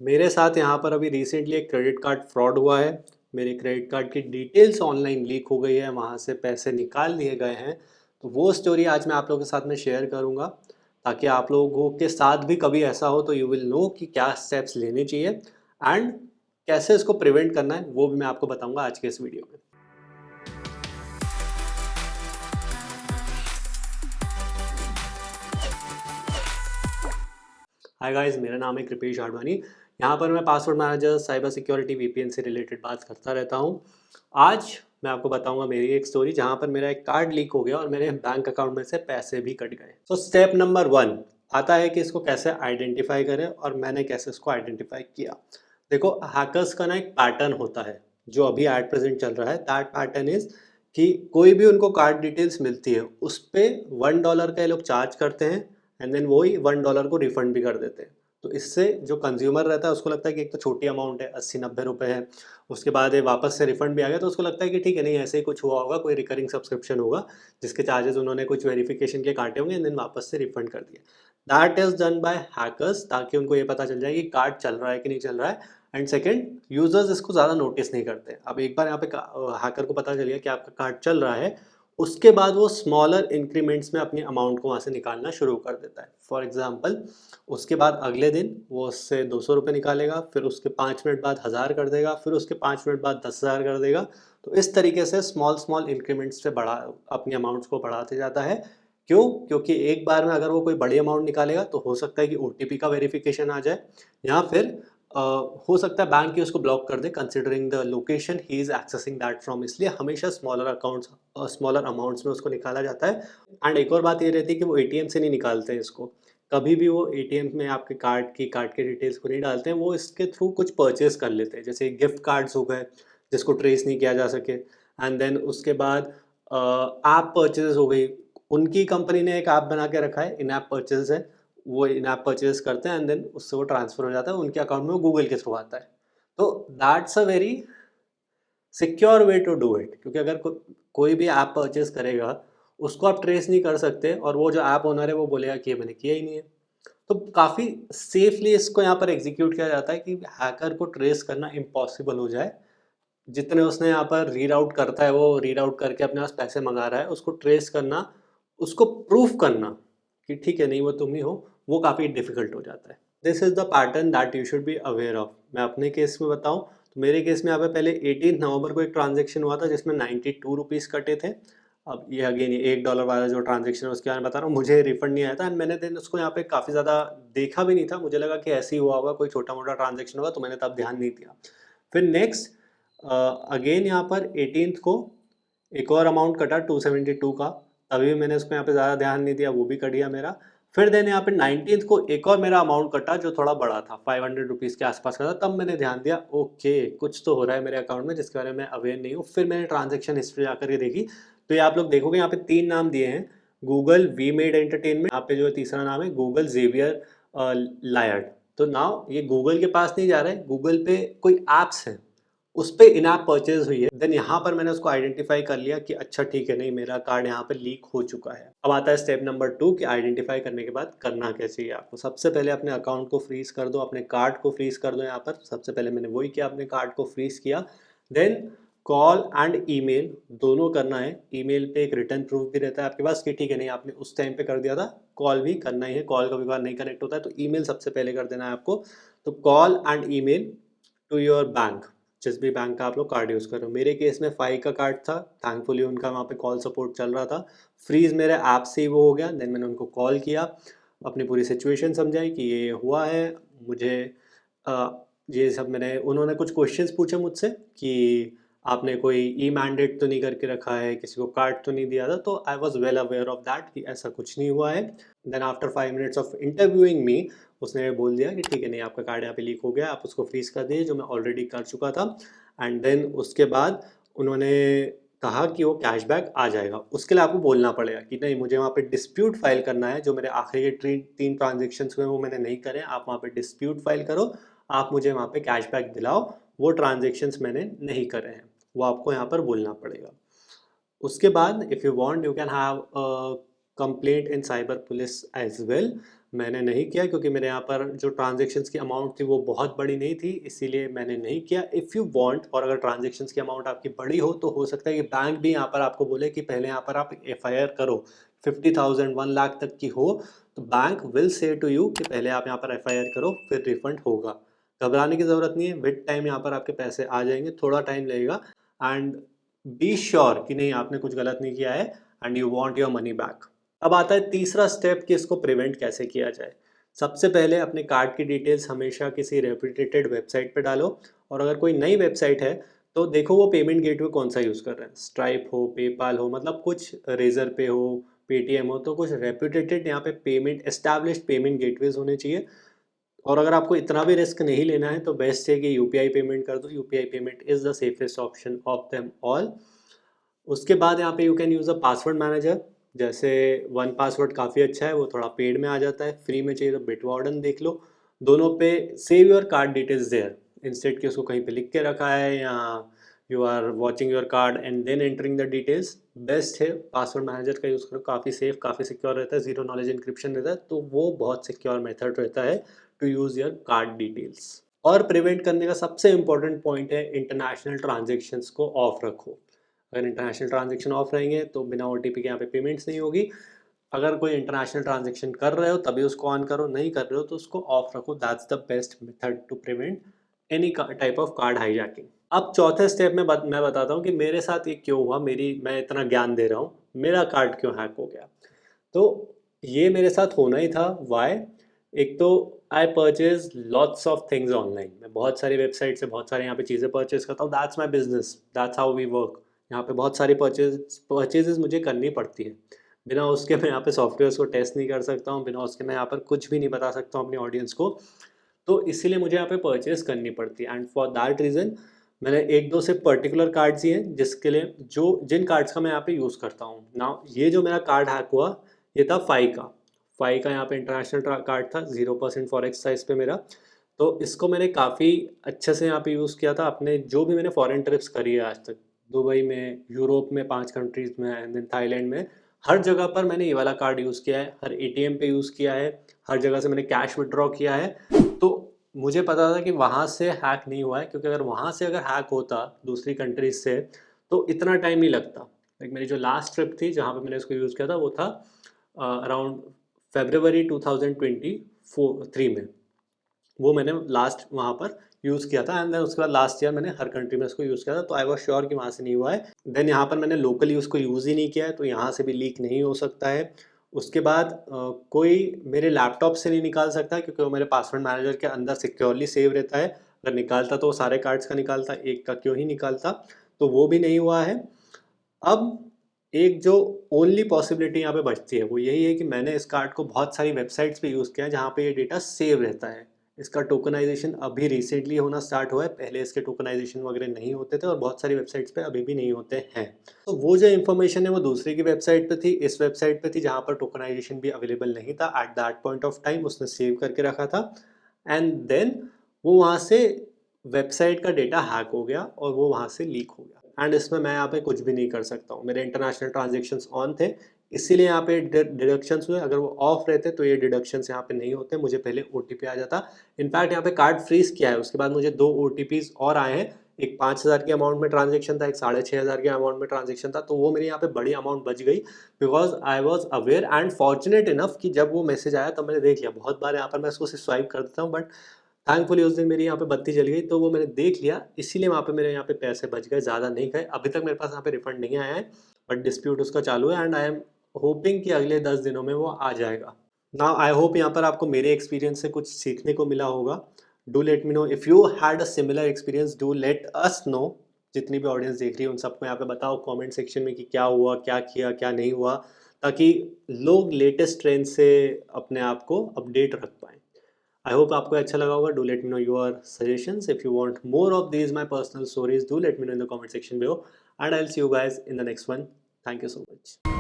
मेरे साथ यहाँ पर अभी रिसेंटली एक क्रेडिट कार्ड फ्रॉड हुआ है। मेरे क्रेडिट कार्ड की डिटेल्स ऑनलाइन लीक हो गई है, वहाँ से पैसे निकाल लिए गए हैं। तो वो स्टोरी आज मैं आप लोगों के साथ में शेयर करूँगा, ताकि आप लोगों के साथ भी कभी ऐसा हो तो यू विल नो कि क्या स्टेप्स लेने चाहिए एंड कैसे इसको प्रिवेंट करना है, वो भी मैं आपको बताऊँगा आज के इस वीडियो में। हाय गाइस, मेरा नाम है कृपेश आडवाणी। यहाँ पर मैं password manager, cyber security, VPN से रिलेटेड बात करता रहता हूँ। आज मैं आपको बताऊंगा मेरी एक स्टोरी जहाँ पर मेरा एक कार्ड लीक हो गया और मेरे बैंक अकाउंट में से पैसे भी कट गए। तो स्टेप नंबर 1 आता है कि इसको कैसे आइडेंटिफाई करें और मैंने कैसे इसको आइडेंटिफाई किया। देखो, हैकर्स का ना एक पैटर्न होता है जो अभी एट प्रेजेंट चल रहा है। दैट पैटर्न इज कि कोई भी उनको कार्ड डिटेल्स मिलती है उस पर $1 का ये लोग चार्ज करते हैं एंड देन वही $1 को रिफंड भी कर देते हैं। तो इससे जो कंज्यूमर रहता है उसको लगता है कि एक तो छोटी अमाउंट है, 80-90 रुपए है। उसके बाद ये वापस से रिफंड भी आ गया तो उसको लगता है कि ठीक है, नहीं ऐसे ही कुछ हुआ होगा, कोई रिकरिंग सब्सक्रिप्शन होगा जिसके चार्जेस उन्होंने कुछ वेरिफिकेशन के काटे होंगे एंड देन वापस से रिफंड कर दिया। That is done by hackers, ताकि उनको ये पता चल जाए कि कार्ड चल रहा है कि नहीं चल रहा है। एंड सेकेंड, यूजर्स इसको ज़्यादा नोटिस नहीं करते। अब एक बार यहाँ पे हैकर को पता चल गया कि आपका कार्ड चल रहा है, उसके बाद वो स्मॉलर इंक्रीमेंट्स में अपनी अमाउंट को वहाँ से निकालना शुरू कर देता है। फॉर एग्जांपल, उसके बाद अगले दिन वो उससे ₹200 निकालेगा, फिर उसके 5 मिनट बाद 1000 कर देगा, फिर उसके 5 मिनट बाद 10,000 कर देगा। तो इस तरीके से स्मॉल स्मॉल इंक्रीमेंट्स से बढ़ा अपनी अमाउंट्स को बढ़ाते जाता है। क्यों? क्योंकि एक बार में अगर वो कोई बड़ी अमाउंट निकालेगा तो हो सकता है कि ओटीपी का वेरिफिकेशन आ जाए, या फिर अ, हो सकता है बैंक ही उसको ब्लॉक कर दे considering the location he is accessing that from. इसलिए हमेशा स्मॉलर अकाउंट्स, स्मॉलर अमाउंट्स में उसको निकाला जाता है। एंड एक और बात ये रहती है कि वो एटीएम से नहीं निकालते हैं इसको। कभी भी वो एटीएम में आपके कार्ड के डिटेल्स को नहीं डालते हैं, वो इसके थ्रू कुछ परचेज कर लेते हैं, जैसे गिफ्ट कार्ड्स हो गए जिसको ट्रेस नहीं किया जा सके। एंड देन उसके बाद ऐप परचेज हो गई। उनकी कंपनी ने एक ऐप बना के रखा है, इन ऐप परचेज है। वो इन ऐप परचेज करते हैं एंड देन उससे वो ट्रांसफर हो जाता है उनके अकाउंट में, वो गूगल के थ्रू आता है। तो that's a very secure way to do it, क्योंकि अगर कोई भी ऐप परचेज करेगा उसको आप ट्रेस नहीं कर सकते और वो जो ऐप ओनर है वो बोलेगा कि ये मैंने किया ही नहीं है। तो काफ़ी सेफली इसको यहाँ पर एग्जीक्यूट किया जाता है कि हैकर को ट्रेस करना इम्पॉसिबल हो जाए। जितने उसने यहाँ पर रीराउट करता है, वो रीराउट करके अपने पास पैसे मंगा रहा है, उसको ट्रेस करना, उसको प्रूफ करना कि ठीक है, नहीं वो तुम ही हो, वो काफ़ी डिफिकल्ट हो जाता है। This is the pattern that you should be aware of. मैं अपने केस में बताऊँ तो मेरे केस में यहाँ पे पहले 18 नवंबर को एक ट्रांजैक्शन हुआ था जिसमें 92 रुपीज़ कटे थे। अब ये अगेन ये $1 वाला जो ट्रांजैक्शन है उसके बारे में बता रहा हूँ, मुझे रिफंड नहीं आया था एंड मैंने देन उसको यहाँ पे काफ़ी ज़्यादा देखा भी नहीं था। मुझे लगा कि ऐसे ही हुआ होगा, कोई छोटा-मोटा ट्रांजैक्शन होगा, तो मैंने तब ध्यान नहीं दिया। फिर नेक्स्ट अगेन यहाँ पर 18th को एक और अमाउंट कटा 272 का, तभी मैंने उसको यहाँ पे ज़्यादा ध्यान नहीं दिया, वो भी कट गया मेरा। फिर देन यहाँ पे 19th को एक और मेरा अमाउंट कटा जो थोड़ा बड़ा था, 500 रुपीज़ के आसपास का था, तब मैंने ध्यान दिया ओके कुछ तो हो रहा है मेरे अकाउंट में जिसके बारे में मैं अवेयर नहीं हूँ। फिर मैंने ट्रांजैक्शन हिस्ट्री जाकर के देखी, तो ये आप लोग देखोगे यहाँ पे 3 नाम दिए हैं, गूगल वी मेड एंटरटेनमेंट, यहाँ पे जो तीसरा नाम है गूगल ज़ेवियर लायर्ड। तो नाउ ये गूगल के पास नहीं जा रहा है, गूगल पे कोई ऐप्स हैं उस पे इन ऐप परचेज़ हुई है। देन यहाँ पर मैंने उसको आइडेंटिफ़ाई कर लिया कि अच्छा ठीक है, नहीं मेरा कार्ड यहाँ पे लीक हो चुका है। अब आता है स्टेप नंबर 2 कि आइडेंटिफ़ाई करने के बाद करना क्या चाहिए आपको। सबसे पहले अपने अकाउंट को फ्रीज़ कर दो, अपने कार्ड को फ्रीज़ कर दो यहाँ पर। सबसे पहले मैंने वही किया, अपने कार्ड को फ्रीज़ किया। देन कॉल एंड ईमेल दोनों करना है। ईमेल पे एक रिटर्न प्रूफ भी रहता है आपके पास कि ठीक है, नहीं आपने उस टाइम पे कर दिया था, कॉल भी करना ही है। कॉल कभी-कभार नहीं कनेक्ट होता है तो ईमेल सबसे पहले कर देना है आपको। तो call and email to your bank, जिस भी बैंक का आप लोग कार्ड यूज़ कर रहे हो। मेरे केस में फाई का कार्ड था, थैंकफुली उनका वहाँ पे कॉल सपोर्ट चल रहा था। फ्रीज़ मेरे ऐप से ही वो हो गया। देन मैंने उनको कॉल किया, अपनी पूरी सिचुएशन समझाई कि ये हुआ है, मुझे ये सब मैंने, उन्होंने कुछ क्वेश्चंस पूछे मुझसे कि आपने कोई ई मैंडेट तो नहीं करके रखा है, किसी को कार्ड तो नहीं दिया था, तो I was well aware of that कि ऐसा कुछ नहीं हुआ है। Then after 5 minutes of interviewing me, उसने बोल दिया कि ठीक है, नहीं आपका कार्ड यहाँ पे लीक हो गया, आप उसको फ्रीज कर दीजिए, जो मैं ऑलरेडी कर चुका था। एंड देन उसके बाद उन्होंने कहा कि वो कैशबैक आ जाएगा। उसके लिए आपको बोलना पड़ेगा कि नहीं मुझे वहाँ पे डिस्प्यूट फाइल करना है, जो मेरे आखिरी के 3 ट्रांजेक्शन्स हुए वो मैंने नहीं करे, आप वहाँ पे डिस्प्यूट फाइल करो, आप मुझे वहाँ पे कैशबैक दिलाओ, वो ट्रांजेक्शन्स मैंने नहीं करे हैं, वो आपको यहाँ पर बोलना पड़ेगा। उसके बाद if you want you can have a complaint in cyber police as well. मैंने नहीं किया क्योंकि मेरे यहाँ पर जो ट्रांजैक्शंस की अमाउंट थी वो बहुत बड़ी नहीं थी, इसीलिए मैंने नहीं किया। इफ़ यू वांट, और अगर ट्रांजैक्शंस की अमाउंट आपकी बड़ी हो तो हो सकता है कि बैंक भी यहाँ पर आपको बोले कि पहले यहाँ पर आप एफआईआर करो। 50,000 1 लाख तक की हो तो bank will say to you कि पहले आप यहाँ पर एफआईआर करो, फिर रिफंड होगा। घबराने की ज़रूरत नहीं है, विद टाइम यहाँ पर आपके पैसे आ जाएंगे, थोड़ा टाइम लगेगा। एंड बी श्योर कि नहीं आपने कुछ गलत नहीं किया है and you want your money back. अब आता है तीसरा स्टेप कि इसको प्रिवेंट कैसे किया जाए। सबसे पहले अपने कार्ड की डिटेल्स हमेशा किसी रेप्यूटेड वेबसाइट पे डालो, और अगर कोई नई वेबसाइट है तो देखो वो पेमेंट गेटवे कौन सा यूज़ कर रहे हैं। स्ट्राइप हो, पेपाल हो, मतलब कुछ रेजर पे हो, पेटीएम हो, तो कुछ रेप्यूटेड यहाँ पे पेमेंट एस्टैब्लिश्ड पेमेंट गेटवेज होने चाहिए। और अगर आपको इतना भी रिस्क नहीं लेना है तो बेस्ट है कि यूपीआई पेमेंट कर दो। UPI payment is the safest option of them all. उसके बाद यहाँ पे you can use a password manager. जैसे वन पासवर्ड काफ़ी अच्छा है, वो थोड़ा पेड में आ जाता है। फ्री में चाहिए तो बिटवार्डन देख लो। दोनों पे save your card details there, instead कि उसको कहीं पे लिख के रखा है या you are watching your card and then entering the details. Best है पासवर्ड मैनेजर का यूज़ करो, काफ़ी सेफ, काफ़ी सिक्योर रहता है, जीरो नॉलेज इंक्रिप्शन रहता है, तो वो बहुत सिक्योर मेथड रहता है to use your card details. और प्रिवेंट करने का सबसे इम्पोर्टेंट पॉइंट है, इंटरनेशनल ट्रांजेक्शन्स को ऑफ रखो। अगर इंटरनेशनल ट्रांजेक्शन ऑफ रहेंगे तो बिना ओटीपी के यहाँ पे पेमेंट्स नहीं होगी। अगर कोई इंटरनेशनल ट्रांजेक्शन कर रहे हो तभी उसको ऑन करो, नहीं कर रहे हो तो उसको ऑफ रखो। That's the best method to prevent any type of card hijacking. अब चौथे स्टेप में मैं बताता हूँ कि मेरे साथ ये क्यों हुआ, मैं इतना ज्ञान दे रहा हूँ, मेरा कार्ड क्यों हैक हो गया। तो ये मेरे साथ होना ही था। वाई? एक तो I purchase lots of things online. मैं बहुत सारी वेबसाइट से बहुत सारे यहाँ पे चीज़ें परचेज करता हूँ। That's my business, that's how we work. यहाँ पे बहुत सारी परचेजेस मुझे करनी पड़ती है। बिना उसके मैं यहाँ पे सॉफ्टवेयर्स को टेस्ट नहीं कर सकता हूँ, बिना उसके मैं यहाँ पर कुछ भी नहीं बता सकता हूँ अपनी ऑडियंस को। तो इसीलिए मुझे यहाँ पे परचेज करनी पड़ती है, एंड फॉर दैट रीज़न मैंने एक दो से पर्टिकुलर कार्ड्स ही हैं जिसके लिए जिन कार्ड्स का मैं यहाँ पे यूज़ करता हूँ ना। ये जो मेरा कार्ड हैक हुआ ये था फाई का यहाँ पे इंटरनेशनल कार्ड था, 0% फॉरेक्स था इस पे मेरा। तो इसको मैंने काफ़ी अच्छे से यहाँ पे यूज़ किया था अपने जो भी मैंने फॉरेन ट्रिप्स करी है आज तक। दुबई में, यूरोप में 5 कंट्रीज़ में, एंड देन थाईलैंड में, हर जगह पर मैंने ये वाला कार्ड यूज़ किया है। हर एटीएम पे यूज़ किया है, हर जगह से मैंने कैश विड्रॉ किया है। तो मुझे पता था कि वहाँ से हैक नहीं हुआ है, क्योंकि अगर वहाँ से अगर हैक होता दूसरी कंट्रीज़ से तो इतना टाइम नहीं लगता। लाइक मेरी जो लास्ट ट्रिप थी जहाँ पे मैंने इसको यूज़ किया था वो था अराउंड फ़रवरी 2023 में। वो मैंने लास्ट वहाँ पर यूज़ किया था, एंड देन उसके बाद लास्ट ईयर मैंने हर कंट्री में इसको यूज़ किया था, तो आई वाज़ श्योर कि वहाँ से नहीं हुआ है। देन यहाँ पर मैंने लोकली उसको यूज़ ही नहीं किया है, तो यहाँ से भी लीक नहीं हो सकता है। उसके बाद कोई मेरे लैपटॉप से नहीं निकाल सकता क्योंकि वो मेरे पासवर्ड मैनेजर के अंदर सिक्योरली सेव रहता है। अगर निकालता तो वो सारे कार्ड्स का निकालता, एक का क्यों ही निकालता, तो वो भी नहीं हुआ है। अब एक जो ओनली पॉसिबिलिटी यहाँ पे बचती है वो यही है कि मैंने इस कार्ड को बहुत सारी वेबसाइट्स पे यूज़ किया है जहाँ पे ये डेटा सेव रहता है। इसका टोकनाइजेशन अभी रिसेंटली होना स्टार्ट हुआ है, पहले इसके टोकनाइजेशन वगैरह नहीं होते थे और बहुत सारी वेबसाइट्स पे अभी भी नहीं होते हैं। तो वो जो इन्फॉर्मेशन है वो दूसरी की वेबसाइट पे थी, इस वेबसाइट पे थी जहाँ पर टोकनाइजेशन भी अवेलेबल नहीं था at that point of time, उसने सेव करके रखा था। एंड देन वो वहाँ से वेबसाइट का डेटा हैक हो गया और वो वहाँ से लीक हो गया, एंड इसमें मैं यहाँ पे कुछ भी नहीं कर सकता हूँ। मेरे इंटरनेशनल ट्रांजेक्शन्स ऑन थे, इसीलिए यहाँ पे डिडक्शंस हुए। अगर वो ऑफ रहते तो ये डिडक्शंस यहाँ पे नहीं होते, मुझे पहले ओटीपी आ जाता। इनफैक्ट यहाँ पे कार्ड फ्रीज किया है, उसके बाद मुझे 2 ओटीपीज और आए हैं। एक 5,000 के अमाउंट में ट्रांजेक्शन था, एक 6,500 के अमाउंट में ट्रांजेक्शन था, तो वो मेरे यहाँ पे बड़ी अमाउंट बच गई because I was aware and fortunate enough कि जब वो मैसेज आया तब मैंने देख लिया। बहुत बार यहाँ पर मैं उसको स्वाइप कर देता हूँ, बट थैंकफुली उस दिन मेरी यहाँ पे बत्ती जल गई तो वो मैंने देख लिया, इसीलिए वहाँ पे मेरे यहाँ पे पैसे बच गए, ज़्यादा नहीं गए। अभी तक मेरे पास यहाँ पे रिफंड नहीं आया है, बट डिस्प्यूट उसका चालू है एंड आई एम होपिंग कि अगले 10 दिनों में वो आ जाएगा। नाउ आई होप यहाँ पर आपको मेरे एक्सपीरियंस से कुछ सीखने को मिला होगा। Do let me know if you had a similar experience, do let us know. जितनी भी ऑडियंस देख रही है उन सबको यहाँ पे बताओ कमेंट सेक्शन में कि क्या हुआ, क्या किया, क्या नहीं हुआ, ताकि लोग लेटेस्ट ट्रेंड से अपने आप को अपडेट रख पाएँ। I hope आपको अच्छा लगा होगा. Do let me know your suggestions. If you want more of these my personal stories, do let me know in the comment section below. And I'll see you guys in the next one. Thank you so much.